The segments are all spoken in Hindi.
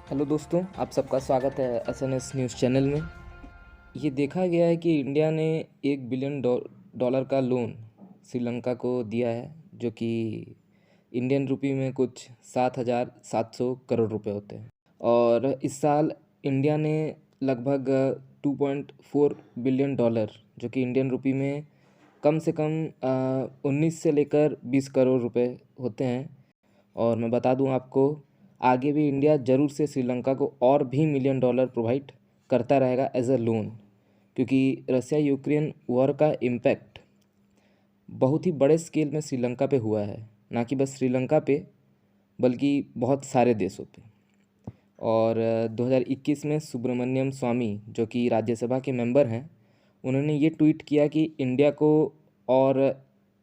हेलो दोस्तों, आप सबका स्वागत है एसएनएस न्यूज़ चैनल में। ये देखा गया है कि इंडिया ने 1 बिलियन डॉलर का लोन श्रीलंका को दिया है, जो कि इंडियन रुपी में कुछ 7,700 करोड़ रुपए होते हैं। और इस साल इंडिया ने लगभग 2.4 बिलियन डॉलर, जो कि इंडियन रुपी में कम से कम 19 से लेकर 20 करोड़ रुपए होते हैं। और मैं बता दूं आपको, आगे भी इंडिया ज़रूर से श्रीलंका को और भी मिलियन डॉलर प्रोवाइड करता रहेगा एज अ लोन, क्योंकि रसिया यूक्रेन वॉर का इम्पैक्ट बहुत ही बड़े स्केल में श्रीलंका पे हुआ है, ना कि बस श्रीलंका पे बल्कि बहुत सारे देशों पे। और 2021 में सुब्रमण्यम स्वामी, जो कि राज्यसभा के मेंबर हैं, उन्होंने ये ट्वीट किया कि इंडिया को और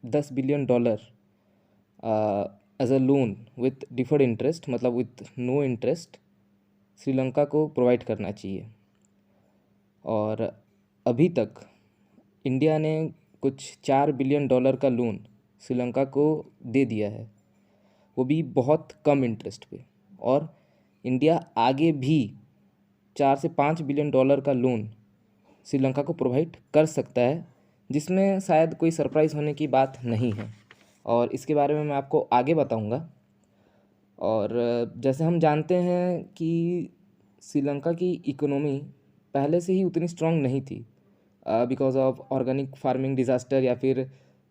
10 billion dollar as a loan with deferred interest, मतलब विथ नो इंटरेस्ट, श्रीलंका को प्रोवाइड करना चाहिए। और अभी तक इंडिया ने कुछ 4 बिलियन डॉलर का लोन श्रीलंका को दे दिया है, वो भी बहुत कम इंटरेस्ट पे। और इंडिया आगे भी 4 से 5 बिलियन डॉलर का लोन श्रीलंका को प्रोवाइड कर सकता है, जिसमें शायद कोई सरप्राइज़ होने की बात नहीं है। और इसके बारे में मैं आपको आगे बताऊंगा। और जैसे हम जानते हैं कि श्रीलंका की इकोनॉमी पहले से ही उतनी स्ट्रांग नहीं थी, because of organic farming disaster, या फिर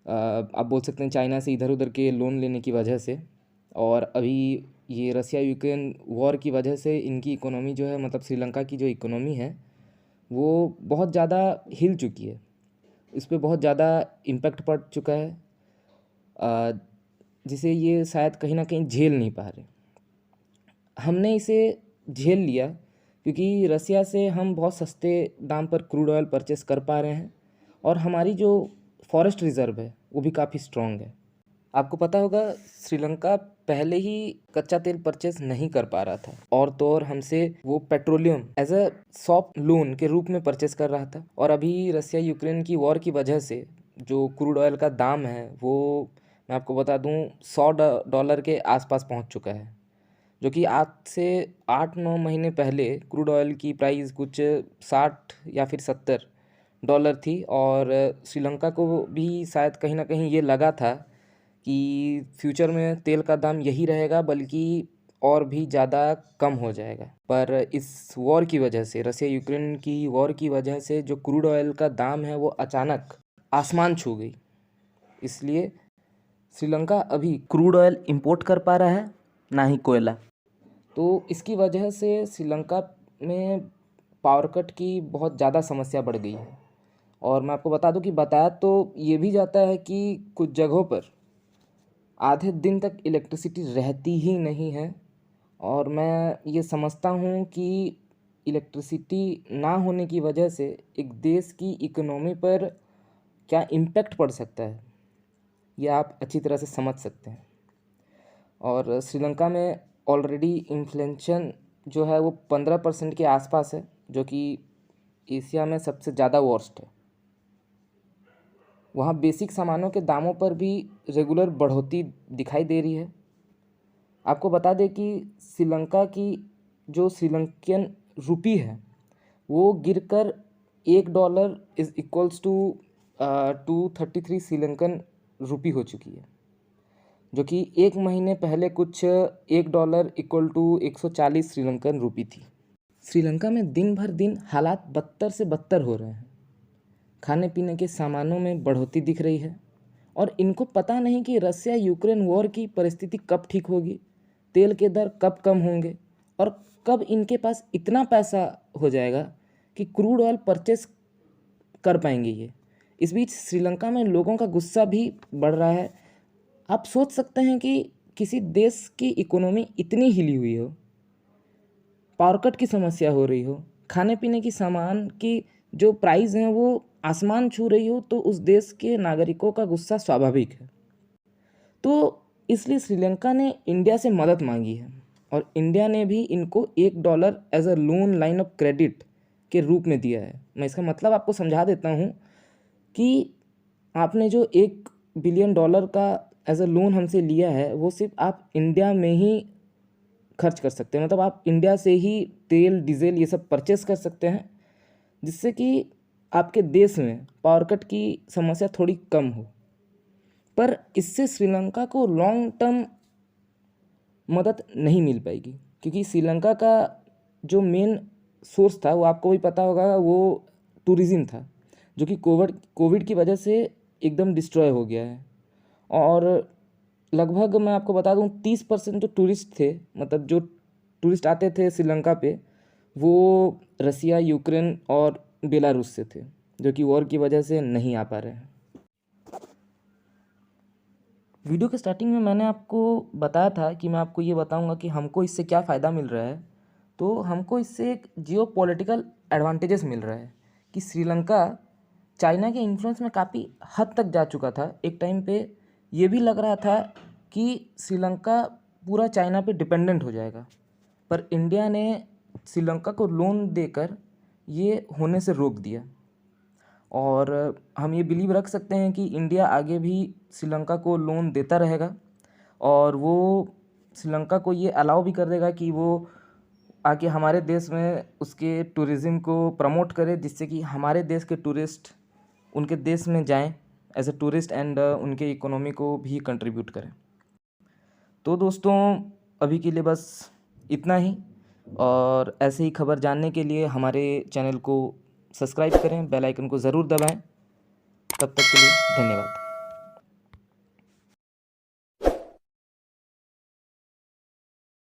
आप बोल सकते हैं चाइना से इधर उधर के लोन लेने की वजह से। और अभी ये रसिया यूक्रेन वॉर की वजह से इनकी इकोनॉमी जो है, मतलब श्रीलंका की जो इकोनॉमी है, वो बहुत ज़्यादा हिल चुकी है। इस पर बहुत ज़्यादा इम्पैक्ट पड़ चुका है, जिसे ये शायद कहीं ना कहीं झेल नहीं पा रहे। हमने इसे झेल लिया क्योंकि रसिया से हम बहुत सस्ते दाम पर क्रूड ऑयल परचेस कर पा रहे हैं, और हमारी जो फॉरेस्ट रिज़र्व है वो भी काफ़ी स्ट्रॉन्ग है। आपको पता होगा, श्रीलंका पहले ही कच्चा तेल परचेस नहीं कर पा रहा था, और तो और हमसे वो petroleum as a soft loan के रूप में परचेस कर रहा था। और अभी रसिया यूक्रेन की वॉर की वजह से जो क्रूड ऑयल का दाम है, वो मैं आपको बता दूं $100 के आसपास पहुंच चुका है, जो कि आज से 8-9 महीने पहले क्रूड ऑयल की प्राइस कुछ 60 या फिर $70 थी। और श्रीलंका को भी शायद कहीं ना कहीं ये लगा था कि फ्यूचर में तेल का दाम यही रहेगा, बल्कि और भी ज़्यादा कम हो जाएगा। पर इस वॉर की वजह से, रसिया यूक्रेन की वॉर की वजह से, जो क्रूड ऑयल का दाम है वो अचानक आसमान छू गई। इसलिए श्रीलंका अभी क्रूड ऑयल इंपोर्ट कर पा रहा है, ना ही कोयला। तो इसकी वजह से श्रीलंका में पावर कट की बहुत ज़्यादा समस्या बढ़ गई है। और मैं आपको बता दूं कि बताया तो ये भी जाता है कि कुछ जगहों पर आधे दिन तक इलेक्ट्रिसिटी रहती ही नहीं है। और मैं ये समझता हूँ कि इलेक्ट्रिसिटी ना होने की वजह से एक देश की इकोनॉमी पर क्या इम्पैक्ट पड़ सकता है, ये आप अच्छी तरह से समझ सकते हैं। और श्रीलंका में ऑलरेडी इन्फ्लेशन जो है वो 15% के आसपास है, जो कि एशिया में सबसे ज़्यादा वर्स्ट है। वहाँ बेसिक सामानों के दामों पर भी रेगुलर बढ़ोतरी दिखाई दे रही है। आपको बता दें कि श्रीलंका की जो श्रीलंकन रुपी है, वो गिरकर $1 इज़ इक्वल्स टू 233 श्रीलंकन रुपी हो चुकी है, जो कि एक महीने पहले कुछ $1 इक्वल टू 140 श्रीलंकन रुपी थी। श्रीलंका में दिन भर दिन हालात बदतर से बदतर हो रहे हैं। खाने पीने के सामानों में बढ़ोतरी दिख रही है, और इनको पता नहीं कि रसिया यूक्रेन वॉर की परिस्थिति कब ठीक होगी, तेल के दर कब कम होंगे, और कब इनके पास इतना पैसा हो जाएगा कि क्रूड ऑयल परचेस कर पाएंगे ये। इस बीच श्रीलंका में लोगों का गुस्सा भी बढ़ रहा है। आप सोच सकते हैं कि किसी देश की इकोनॉमी इतनी हिली हुई हो, पावर कट की समस्या हो रही हो, खाने पीने की सामान की जो प्राइस हैं वो आसमान छू रही हो, तो उस देश के नागरिकों का गुस्सा स्वाभाविक है। तो इसलिए श्रीलंका ने इंडिया से मदद मांगी है, और इंडिया ने भी इनको $1 as a loan line of credit के रूप में दिया है। मैं इसका मतलब आपको समझा देता हूँ कि आपने जो $1 बिलियन का एज अ लोन हमसे लिया है, वो सिर्फ आप इंडिया में ही खर्च कर सकते हैं, मतलब आप इंडिया से ही तेल डीजल ये सब परचेस कर सकते हैं, जिससे कि आपके देश में पावर कट की समस्या थोड़ी कम हो। पर इससे श्रीलंका को लॉन्ग टर्म मदद नहीं मिल पाएगी, क्योंकि श्रीलंका का जो मेन सोर्स था वो आपको भी पता होगा, वो टूरिज़्म था, जो कि कोविड की वजह से एकदम डिस्ट्रॉय हो गया है। और लगभग मैं आपको बता दूं 30% जो टूरिस्ट थे, मतलब जो टूरिस्ट आते थे श्रीलंका पे, वो रसिया, यूक्रेन और बेलारूस से थे, जो कि वॉर की वजह से नहीं आ पा रहे हैं। वीडियो के स्टार्टिंग में मैंने आपको बताया था कि मैं आपको ये बताऊंगा कि हमको इससे क्या फ़ायदा मिल रहा है। तो हमको इससे एक जियो पॉलिटिकल एडवांटेजेस मिल रहा है कि श्रीलंका चाइना के इन्फ्लुएंस में काफ़ी हद तक जा चुका था। एक टाइम पे ये भी लग रहा था कि श्रीलंका पूरा चाइना पे डिपेंडेंट हो जाएगा, पर इंडिया ने श्रीलंका को लोन देकर ये होने से रोक दिया। और हम ये बिलीव रख सकते हैं कि इंडिया आगे भी श्रीलंका को लोन देता रहेगा, और वो श्रीलंका को ये अलाउ भी कर देगा कि वो आके हमारे देश में उसके टूरिज़्म को प्रमोट करे, जिससे कि हमारे देश के टूरिस्ट उनके देश में जाएं एज ए टूरिस्ट, एंड उनके इकोनॉमी को भी कंट्रीब्यूट करें। तो दोस्तों, अभी के लिए बस इतना ही, और ऐसे ही खबर जानने के लिए हमारे चैनल को सब्सक्राइब करें, बेल आइकन को ज़रूर दबाएं। तब तक के लिए धन्यवाद।